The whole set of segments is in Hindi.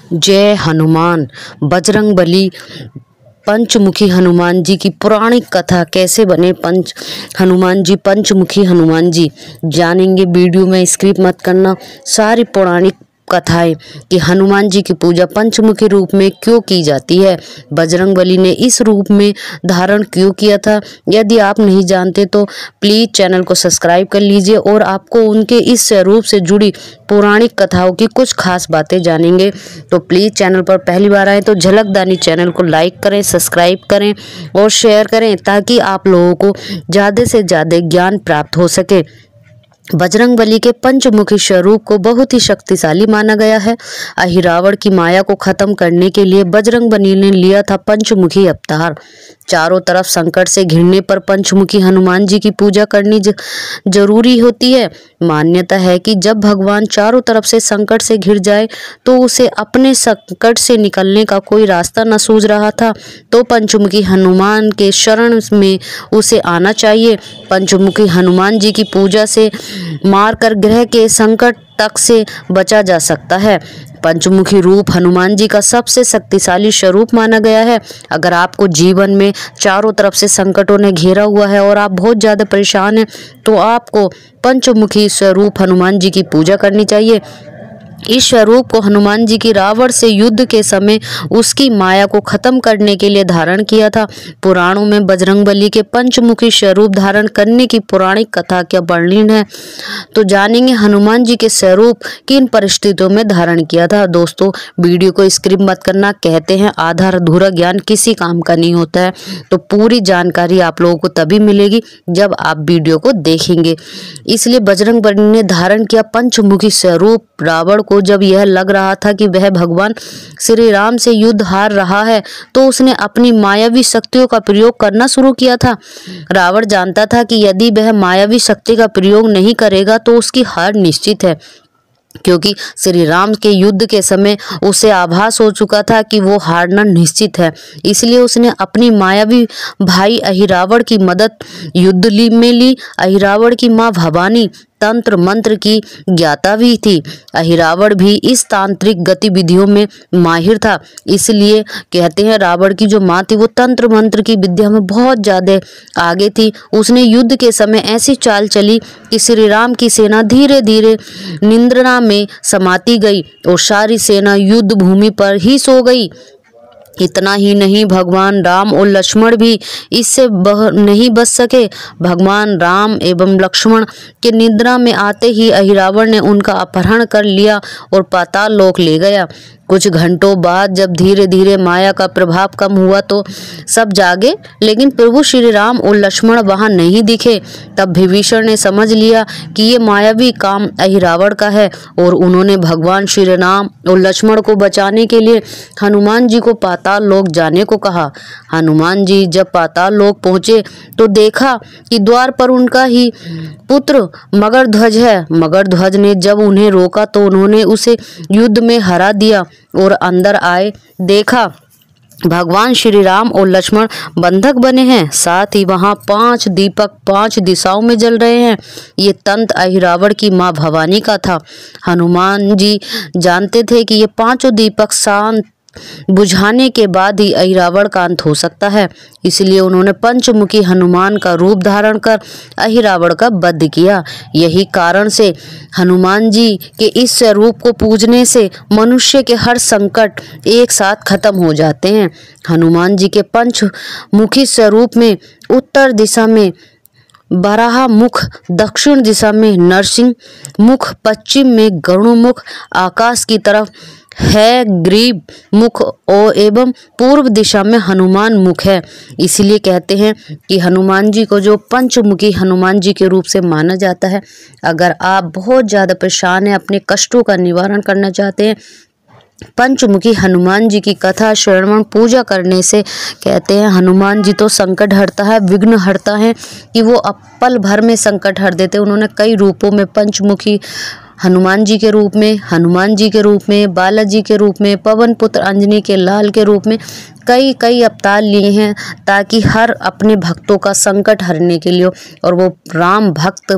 जय हनुमान। बजरंगबली पंचमुखी हनुमान जी की पौराणिक कथा, कैसे बने पंचमुखी हनुमान जी जानेंगे। वीडियो में स्किप मत करना। सारी पौराणिक कथाएं कि हनुमान जी की पूजा पंचमुखी रूप में क्यों की जाती है, बजरंगबली ने इस रूप में धारण क्यों किया था। यदि आप नहीं जानते तो प्लीज चैनल को सब्सक्राइब कर लीजिए और आपको उनके इस स्वरूप से जुड़ी पौराणिक कथाओं की कुछ खास बातें जानेंगे। तो प्लीज चैनल पर पहली बार आए तो झलकदानी चैनल को लाइक करें, सब्सक्राइब करें और शेयर करें ताकि आप लोगों को ज़्यादा से ज़्यादा ज्ञान प्राप्त हो सके। बजरंगबली के पंचमुखी स्वरूप को बहुत ही शक्तिशाली माना गया है। अहिरावण की माया को खत्म करने के लिए बजरंगबली ने लिया था पंचमुखी अवतार। चारों तरफ संकट से घिरने पर पंचमुखी हनुमान जी की पूजा करनी जरूरी होती है। मान्यता है कि जब भगवान चारों तरफ से संकट से घिर जाए तो उसे अपने संकट से निकलने का कोई रास्ता न सूझ रहा था तो पंचमुखी हनुमान के शरण में उसे आना चाहिए। पंचमुखी हनुमान जी की पूजा से मारकर ग्रह के संकट तक से बचा जा सकता है। पंचमुखी रूप हनुमान जी का सबसे शक्तिशाली स्वरूप माना गया है। अगर आपको जीवन में चारों तरफ से संकटों ने घेरा हुआ है और आप बहुत ज़्यादा परेशान हैं तो आपको पंचमुखी स्वरूप हनुमान जी की पूजा करनी चाहिए। इस स्वरूप को हनुमान जी की रावण से युद्ध के समय उसकी माया को खत्म करने के लिए धारण किया था। पुराणों में बजरंगबली के पंचमुखी स्वरूप धारण करने की पौराणिक कथा क्या वर्णन है तो जानेंगे हनुमान जी के स्वरूप किन परिस्थितियों में धारण किया था। दोस्तों वीडियो को स्किप मत करना। कहते हैं आधा अधूरा ज्ञान किसी काम का नहीं होता है, तो पूरी जानकारी आप लोगों को तभी मिलेगी जब आप वीडियो को देखेंगे। इसलिए बजरंगबली ने धारण किया पंचमुखी स्वरूप। रावण को जब यह लग रहा था कि वह भगवान श्री राम से युद्ध हार रहा है तो उसने अपनी मायावी शक्तियों का प्रयोग करना शुरू किया था। रावण जानता था कि यदि वह मायावी शक्ति का प्रयोग नहीं करेगा तो उसकी हार निश्चित है, क्योंकि श्री राम के युद्ध के समय उसे आभास हो चुका था कि वो हारना निश्चित है। इसलिए उसने अपनी मायावी भाई अहिरावण की मदद युद्ध में ली। अहिरावण की मां भवानी तंत्र मंत्र की ज्ञाता भी थी। अहिरावण भी इस तांत्रिक गतिविधियों में माहिर था। इसलिए कहते हैं रावण की जो माँ थी वो तंत्र मंत्र की विद्या में बहुत ज़्यादा आगे थी। उसने युद्ध के समय ऐसी चाल चली कि श्री राम की सेना धीरे धीरे निद्रा में समाती गई और सारी सेना युद्ध भूमि पर ही सो गई। इतना ही नहीं, भगवान राम और लक्ष्मण भी इससे नहीं बच सके। भगवान राम एवं लक्ष्मण के निद्रा में आते ही अहिरावण ने उनका अपहरण कर लिया और पाताल लोक ले गया। कुछ घंटों बाद जब धीरे धीरे माया का प्रभाव कम हुआ तो सब जागे, लेकिन प्रभु श्री राम और लक्ष्मण वहां नहीं दिखे। तब विभीषण ने समझ लिया कि ये मायावी काम अहिरावण का है और उन्होंने भगवान श्री राम और लक्ष्मण को बचाने के लिए हनुमान जी को पाताल लोक जाने को कहा। हनुमान जी जब पाताल लोक पहुंचे तो देखा कि द्वार पर उनका ही पुत्र मगरध्वज है। मगरध्वज ने जब उन्हें रोका तो उन्होंने उसे युद्ध में हरा दिया और अंदर आए देखा भगवान श्री राम और लक्ष्मण बंधक बने हैं। साथ ही वहां 5 दीपक 5 दिशाओं में जल रहे हैं। ये तंत्र अहिरावण की मां भवानी का था। हनुमान जी जानते थे कि ये 5 दीपक शांत बुझाने के बाद ही अहिरावण का अंत हो सकता है। इसलिए उन्होंने पंचमुखी हनुमान का रूप धारण कर अहिरावण का वध किया। यही कारण से हनुमान जी के इस स्वरूप को पूजने से मनुष्य के हर संकट एक साथ खत्म हो जाते हैं। हनुमान जी के पंचमुखी स्वरूप में उत्तर दिशा में बराह मुख, दक्षिण दिशा में नरसिंह मुख, पश्चिम में गरुड़ मुख, आकाश की तरफ है ग्रीव मुख और एवं पूर्व दिशा में हनुमान मुख है। इसलिए कहते हैं कि हनुमान जी को जो पंचमुखी हनुमान जी के रूप से माना जाता है। अगर आप बहुत ज़्यादा परेशान हैं, अपने कष्टों का निवारण करना चाहते हैं, पंचमुखी हनुमान जी की कथा श्रवण पूजा करने से कहते हैं हनुमान जी तो संकट हरता है, विघ्न हरता है कि वो पल भर में संकट हर देते। उन्होंने कई रूपों में पंचमुखी हनुमान जी के रूप में, हनुमान जी के रूप में, बालाजी के रूप में, पवन पुत्र अंजनी के लाल के रूप में कई कई अवतार लिए हैं, ताकि हर अपने भक्तों का संकट हरने के लिए। और वो राम भक्त,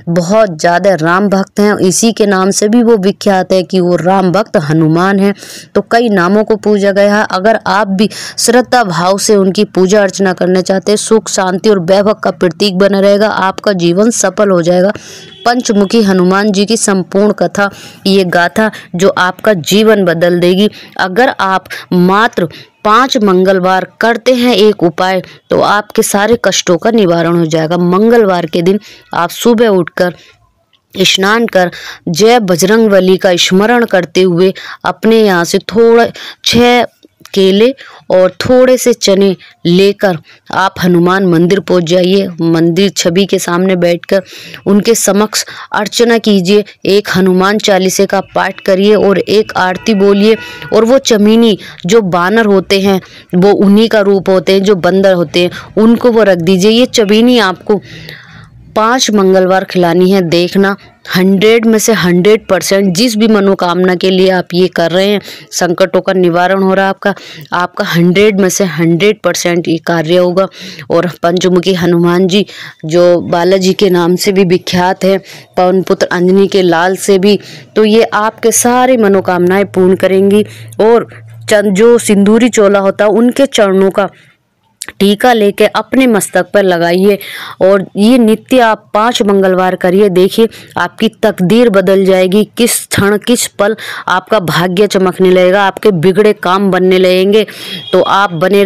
बहुत ज़्यादा राम भक्त हैं, इसी के नाम से भी वो विख्यात है कि वो राम भक्त हनुमान हैं। तो कई नामों को पूजा गया है। अगर आप भी श्रद्धा भाव से उनकी पूजा अर्चना करना चाहते हैं, सुख शांति और वैभव का प्रतीक बना रहेगा, आपका जीवन सफल हो जाएगा। पंचमुखी हनुमान जी की संपूर्ण कथा, ये गाथा जो आपका जीवन बदल देगी। अगर आप मात्र 5 मंगलवार करते हैं एक उपाय, तो आपके सारे कष्टों का निवारण हो जाएगा। मंगलवार के दिन आप सुबह उठकर स्नान कर जय बजरंगबली का स्मरण करते हुए अपने यहाँ से थोड़ा 6 केले और थोड़े से चने लेकर आप हनुमान मंदिर पहुंच जाइए। मंदिर छवि के सामने बैठकर उनके समक्ष अर्चना कीजिए, एक हनुमान चालीसे का पाठ करिए और एक आरती बोलिए। और वो चमीनी जो बानर होते हैं, वो उन्हीं का रूप होते हैं, जो बंदर होते हैं, उनको वो रख दीजिए। ये चमीनी आपको 5 मंगलवार खिलानी है। देखना 100 में से 100% जिस भी मनोकामना के लिए आप ये कर रहे हैं, संकटों का निवारण हो रहा है आपका 100 में से 100% ये कार्य होगा। और पंचमुखी हनुमान जी जो बालाजी के नाम से भी विख्यात है, पवन पुत्र अंजनी के लाल से भी, तो ये आपके सारे मनोकामनाएं पूर्ण करेंगी। और जो सिंदूरी चोला होता है, उनके चरणों का टीका लेके अपने मस्तक पर लगाइए और ये नित्य आप 5 मंगलवार करिए। देखिए आपकी तकदीर बदल जाएगी। किस क्षण किस पल आपका भाग्य चमकने लगेगा, आपके बिगड़े काम बनने लगेंगे। तो आप बने